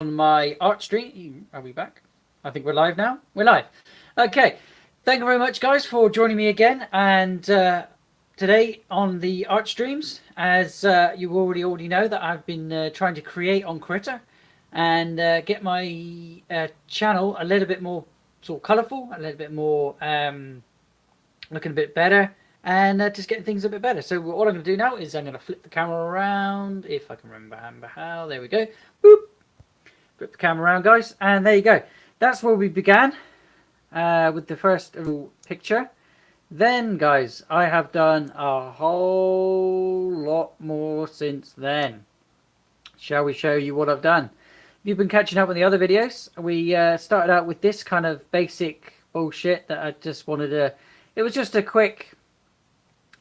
on my art stream. Are we back? I think we're live now. We're live. Okay. Thank you very much, guys, for joining me again. And today on the art streams, as you already know, that I've been trying to create on Critter and get my channel a little bit more sort of colourful, a little bit more looking a bit better, and just getting things a bit better. So what I'm going to do now is I'm going to flip the camera around, if I can remember how. There we go. Boop. Flip the camera around, guys, and there you go. That's where we began with the first picture. Then, guys, I have done a whole lot more since then. Shall we show you what I've done? If you've been catching up on the other videos, we started out with this kind of basic bullshit that I just wanted to... It was just a quick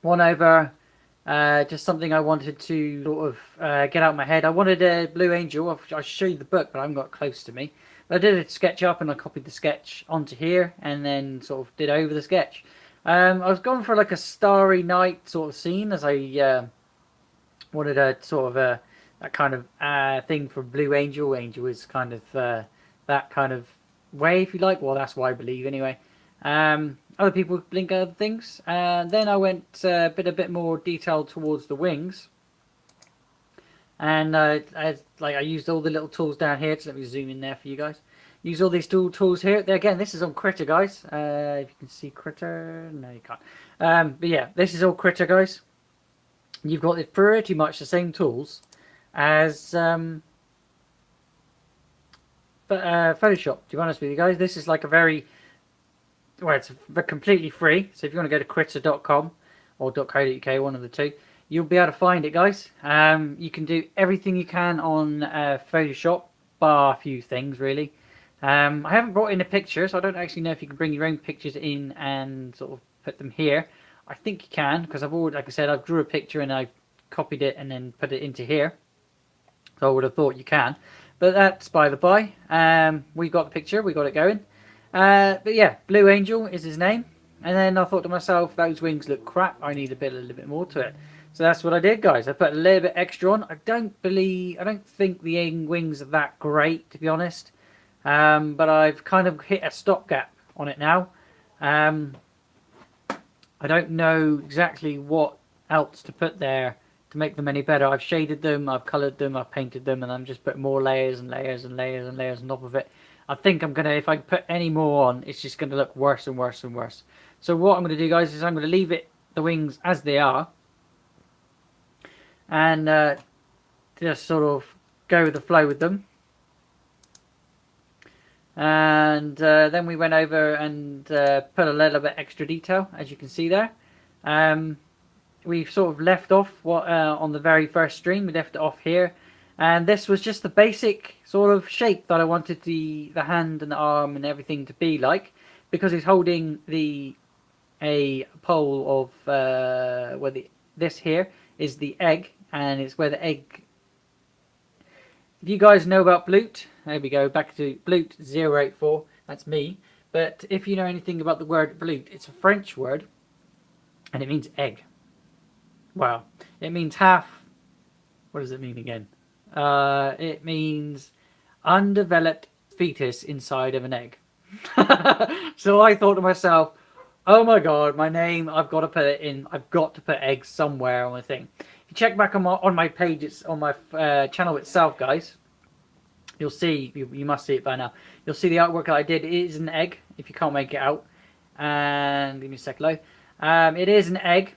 one over, just something I wanted to sort of get out of my head. I wanted a Blue Angel. I'll show you the book, but I haven't got it close to me. But I did a sketch up and I copied the sketch onto here and then sort of did over the sketch. I was going for like a starry night sort of scene, as I wanted a sort of that kind of thing for Blue Angel. Angel is kind of that kind of way, if you like. Well, that's what I believe anyway. Other people blink other things. And then I went a bit more detail towards the wings. And I used all the little tools down here. So let me zoom in there for you guys. Use all these tools here. Again, this is on Critter, guys. If you can see Critter. No, you can't. But yeah, this is all Critter, guys. You've got pretty much the same tools as Photoshop. To be honest with you guys, this is like a very... Well, it's completely free. So if you want to go to critter.com or .co.uk, one of the two, you'll be able to find it, guys. You can do everything you can on Photoshop, bar a few things, really. I haven't brought in a picture, so I don't actually know if you can bring your own pictures in and sort of put them here. I think you can, because I've already, like I said, I've drew a picture and I've copied it and then put it into here. So I would have thought you can. But that's by the by. We got the picture, we got it going. But yeah, Blue Angel is his name. And then I thought to myself, those wings look crap. I need a little bit more to it. So that's what I did, guys. I put a little bit extra on. I don't think the wings are that great, to be honest. But I've kind of hit a stopgap on it now. I don't know exactly what else to put there to make them any better. I've shaded them, I've coloured them, I've painted them, and I'm just putting more layers and layers and layers and layers on top of it. I think I'm gonna, if I put any more on, it's just gonna look worse and worse and worse. So what I'm gonna do, guys, is I'm gonna leave the wings as they are, and just sort of go with the flow with them. And then we went over and put a little bit extra detail, as you can see there. We've sort of left off on the very first stream. We left it off here. And this was just the basic sort of shape that I wanted the hand and the arm and everything to be like, because he's holding a pole of this here is the egg, and it's where the egg... If you guys know about Bloot, there we go, back to Bloot084, that's me. But if you know anything about the word Bloot, it's a French word, and it means egg. Well, it means half... What does it mean again? It means undeveloped fetus inside of an egg. So I thought to myself, oh my god, my name, I've got to put it in. I've got to put eggs somewhere on the thing. If you check back on my page, it's on my channel itself, guys. You'll see, you must see it by now. You'll see the artwork that I did. It is an egg, if you can't make it out. And give me a sec, low. It is an egg.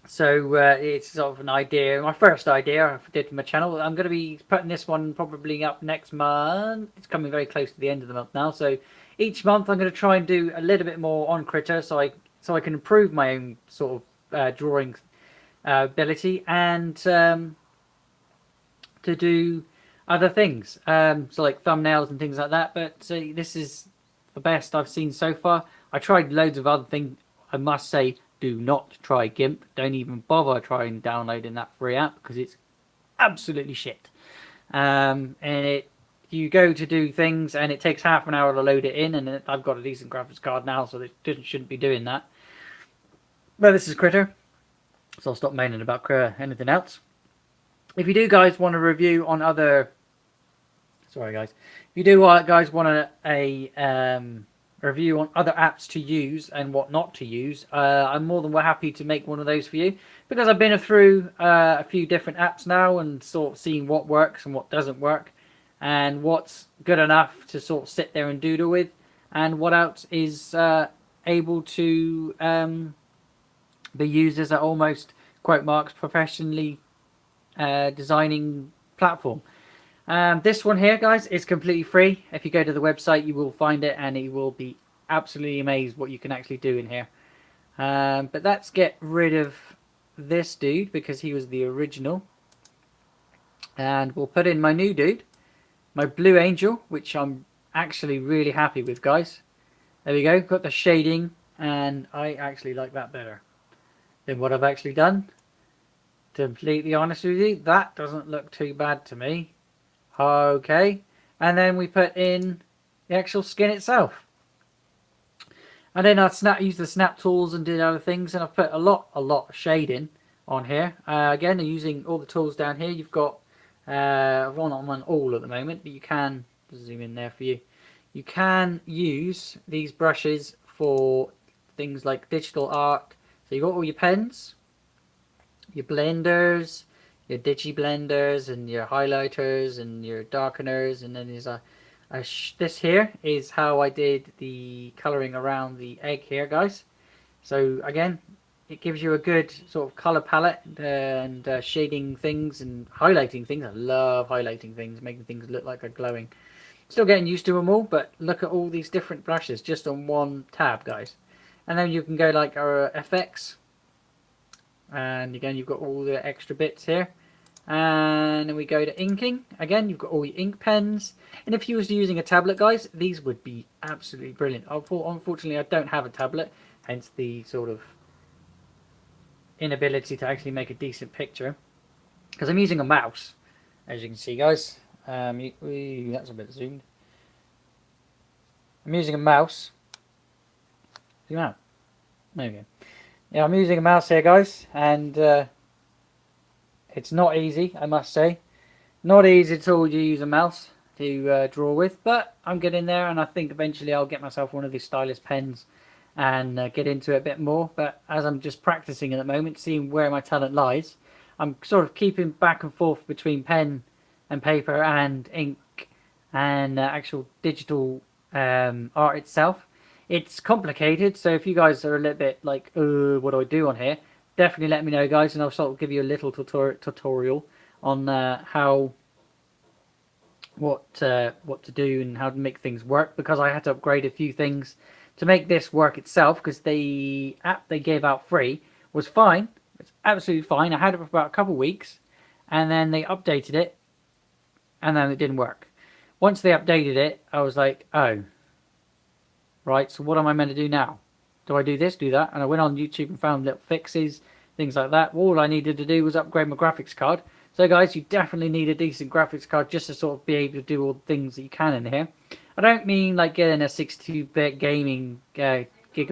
So it's sort of an idea, my first idea I did for my channel. I'm going to be putting this one probably up next month. It's coming very close to the end of the month now. So each month I'm going to try and do a little bit more on Critter, so I can improve my own sort of drawing ability, and to do other things, so like thumbnails and things like that. But this is the best I've seen so far. I tried loads of other things. I must say, do not try GIMP. Don't even bother trying downloading that free app, because it's absolutely shit. And you go to do things and it takes half an hour to load it in, and I've got a decent graphics card now, so it shouldn't be doing that. But this is Critter, so I'll stop moaning about anything else. if you do guys want a review on other, sorry guys, if you do guys want a review on other apps to use and what not to use, I'm more than happy to make one of those for you, because I've been through a few different apps now and sort of seeing what works and what doesn't work, and what's good enough to sort of sit there and doodle with, and what else is able to be used as a almost, quote marks, professionally designing platform. This one here, guys, is completely free. If you go to the website, you will find it, and you will be absolutely amazed what you can actually do in here. But let's get rid of this dude, because he was the original. And we'll put in my new dude, my Blue Angel, which I'm actually really happy with, guys. There we go, got the shading, and I actually like that better than what I've actually done. To be completely honest with you, that doesn't look too bad to me. Okay, and then we put in the actual skin itself, and then I use the snap tools and did other things, and I've put a lot of shading on here. Again, using all the tools down here. You've got one on all at the moment, but you can zoom in there for you. You can use these brushes for things like digital art. So you've got all your pens, your blenders, your digi blenders, and your highlighters and your darkeners, and then there's this here is how I did the colouring around the egg here, guys. So again, it gives you a good sort of colour palette and shading things and highlighting things. I love highlighting things, making things look like they're glowing. Still getting used to them all, but look at all these different brushes just on one tab, guys. And then you can go like our FX, and again you've got all the extra bits here. And then we go to inking. Again, you've got all your ink pens. And if you was using a tablet, guys, these would be absolutely brilliant. Unfortunately, I don't have a tablet, hence the sort of inability to actually make a decent picture, because I'm using a mouse, as you can see, guys. That's a bit zoomed. I'm using a mouse. Zoom out. There we go. Yeah, I'm using a mouse here, guys, and it's not easy, I must say. Not easy at all to use a mouse to draw with, but I'm getting there, and I think eventually I'll get myself one of these stylus pens and get into it a bit more. But as I'm just practicing at the moment, seeing where my talent lies, I'm sort of keeping back and forth between pen and paper and ink and actual digital art itself. It's complicated, so if you guys are a little bit like, what do I do on here? Definitely let me know, guys, and I'll sort of give you a little tutorial on what to do and how to make things work, because I had to upgrade a few things to make this work itself, because the app they gave out free was fine. It's absolutely fine. I had it for about a couple of weeks, and then they updated it, and then it didn't work. Once they updated it, I was like, oh, right, so what am I meant to do now? Do I do this, do that? And I went on YouTube and found little fixes, things like that. All I needed to do was upgrade my graphics card. So guys, you definitely need a decent graphics card just to sort of be able to do all the things that you can in here. I don't mean like getting a 62-bit gaming gigabyte